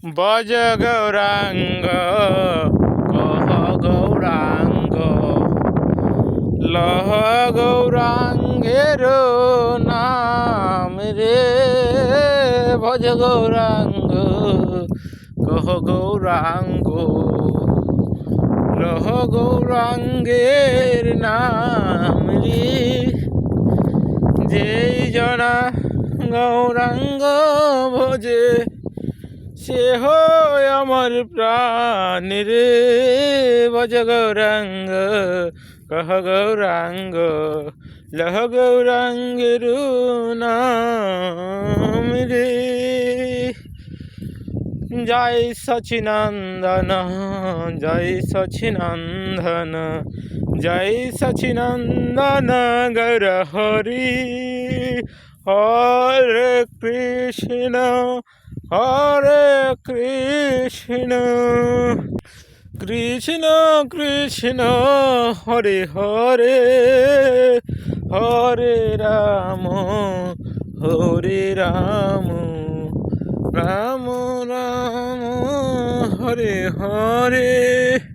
বজ গৌরাঙ্গ কহ গৌরাঙ্গ লহ গৌরাঙ্গের নাম রে ভজ গৌরাঙ্গ কহ গৌরাঙ্গ লহ গৌরাঙ্গের নাম রে যেই জনা গৌরাঙ্গ ভজে সে হয় আমার প্রাণ রে ভজ গৌরাঙ্গ কহ গৌরাঙ্গ লহ গৌরাঙ্গের নাম রে জয় সচিনন্দন জয় সচিনন্দন জয় সচিনন্দন গৌর হরি হরে কৃষ্ণ হরে কৃষ্ণ কৃষ্ণ কৃষ্ণ হরে হরে হরে রাম রাম রাম হরে হরে।